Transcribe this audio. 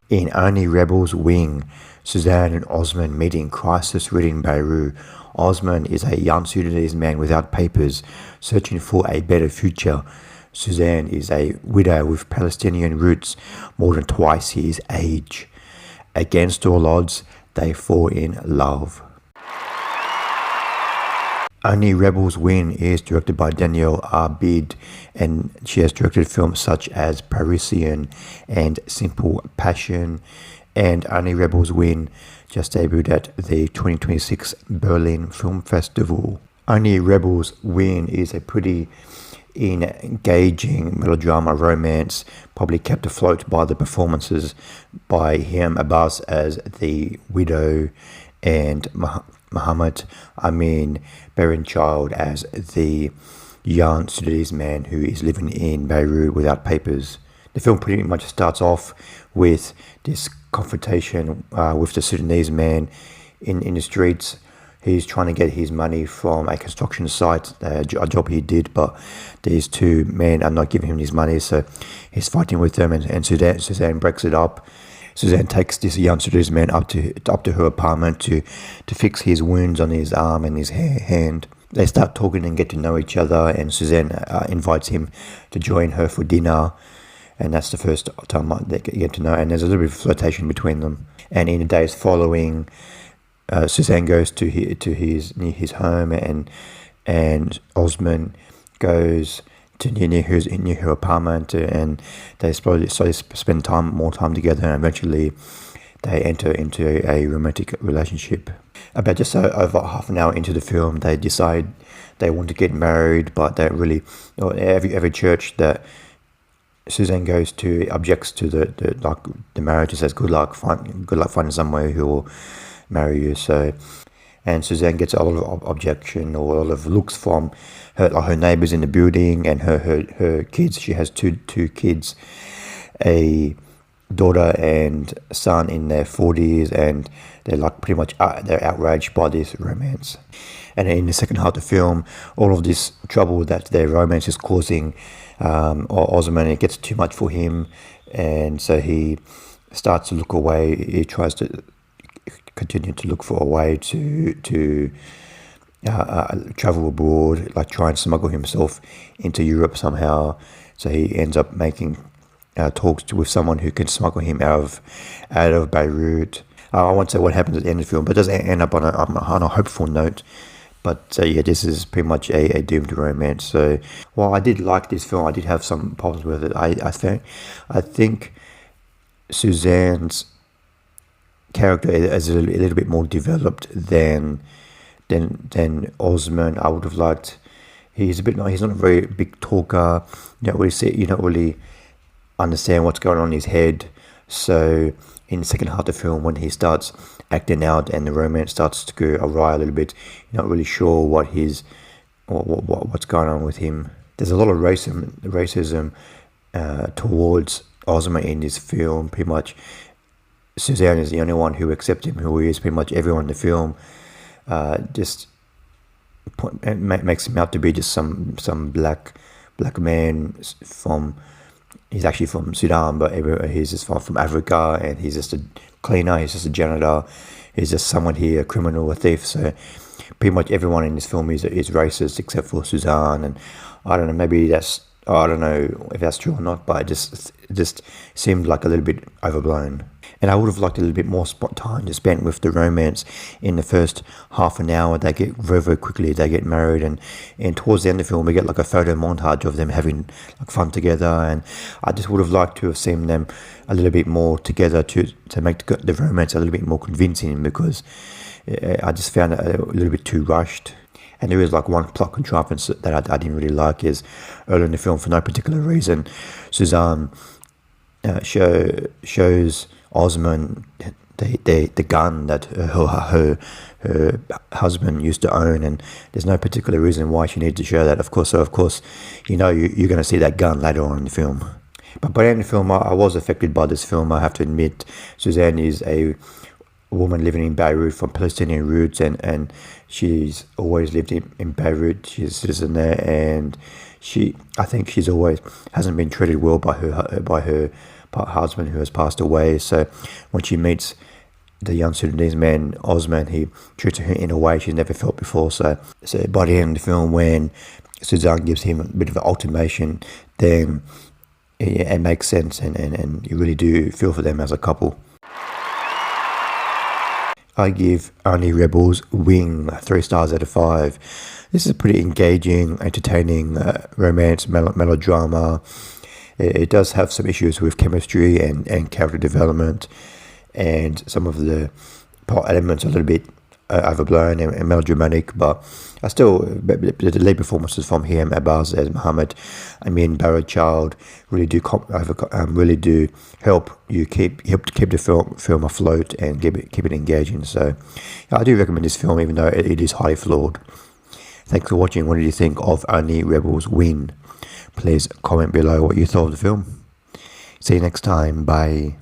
In Only Rebels Wing, Suzanne and Osman meet in crisis-ridden Beirut. Osman is a young Sudanese man without papers, searching for a better future. Suzanne is a widow with Palestinian roots, more than twice his age. Against all odds, they fall in love. Only Rebels Win is directed by Danielle Arbid, and she has directed films such as Parisian and Simple Passion. And Only Rebels Win just debuted at the 2026 Berlin Film Festival. Only Rebels Win is a pretty engaging melodrama romance, probably kept afloat by the performances by Hiam Abbass as the widow and Muhammad Amine Benrachid as the young Sudanese man who is living in Beirut without papers. The film pretty much starts off with this confrontation with the Sudanese man in the streets. He's trying to get his money from a construction site, a job he did, but these two men are not giving him his money, so he's fighting with them, and Suzanne breaks it up. Suzanne takes this young Sudanese man up to her apartment to fix his wounds on his arm and his hand. They start talking and get to know each other, and Suzanne invites him to join her for dinner, and that's the first time they get to know, and there's a little bit of flirtation between them. And in the days following, Suzanne goes to his home, and Osman goes to near her apartment, and they slowly spend more time together, and eventually they enter into a romantic relationship. About just over half an hour into the film, they decide they want to get married, but they really, every church that Suzanne goes to objects to the marriage and says, good luck finding someone who will marry you. So, and Suzanne gets a lot of objection or a lot of looks from her neighbors in the building and her kids. She has two kids, a daughter and son in their 40s, and they're pretty much they're outraged by this romance. And in the second half of the film, all of this trouble that their romance is causing Osman, it gets too much for him, and so he starts to look away. He tries to continue to look for a way to travel abroad, like try and smuggle himself into Europe somehow. So he ends up making talks with someone who can smuggle him out of Beirut. I won't say what happens at the end of the film, but it does end up on a hopeful note. But this is pretty much a doomed romance. So while I did like this film, I did have some problems with it. I think Suzanne's character is a little bit more developed than Osman. I would have liked. He's not a very big talker. You don't really understand what's going on in his head. So in the second half of the film, when he starts acting out and the romance starts to go awry a little bit, you're not really sure what's going on with him. There's a lot of racism towards Osman in this film. Pretty much Suzanne is the only one who accepts him who he is. Pretty much everyone in the film makes him out to be just some black man from. He's actually from Sudan, but he's just from Africa, and he's just a cleaner, he's just a janitor, he's just someone here, a criminal, a thief. So pretty much everyone in this film is racist except for Suzanne, and I don't know if that's true or not, but it just seemed like a little bit overblown. And I would have liked a little bit more time to spend with the romance in the first half an hour. They get very quickly, they get married, and towards the end of the film, we get like a photo montage of them having like fun together. And I just would have liked to have seen them a little bit more together to make the romance a little bit more convincing, because I just found it a little bit too rushed. And there is like one plot contrivance that I didn't really like is early in the film, for no particular reason, Suzanne shows Osman the gun that her husband used to own, and there's no particular reason why she needed to show that. Of course, you're going to see that gun later on in the film. But by the end of the film, I was affected by this film. I have to admit, Suzanne is a woman living in Beirut from Palestinian roots, and she's always lived in Beirut. She's a citizen there, and I think she's always hasn't been treated well by her husband who has passed away. So when she meets the young Sudanese man Osman, he treats her in a way she's never felt before. So by the end of the film, when Suzanne gives him a bit of an ultimatum, then it makes sense, and you really do feel for them as a couple. I give Only Rebels Wing 3 stars out of 5. This is a pretty engaging, entertaining romance melodrama. It does have some issues with chemistry and character development, and some of the plot elements are a little bit overblown and melodramatic, but the lead performances from Hiam, Abbass as Muhammad, Amine, Benrachid really do help you keep the film afloat and keep it engaging. So I do recommend this film, even though it is highly flawed. Thanks for watching. What did you think of Only Rebels Win? Please comment below what you thought of the film. See you next time. Bye.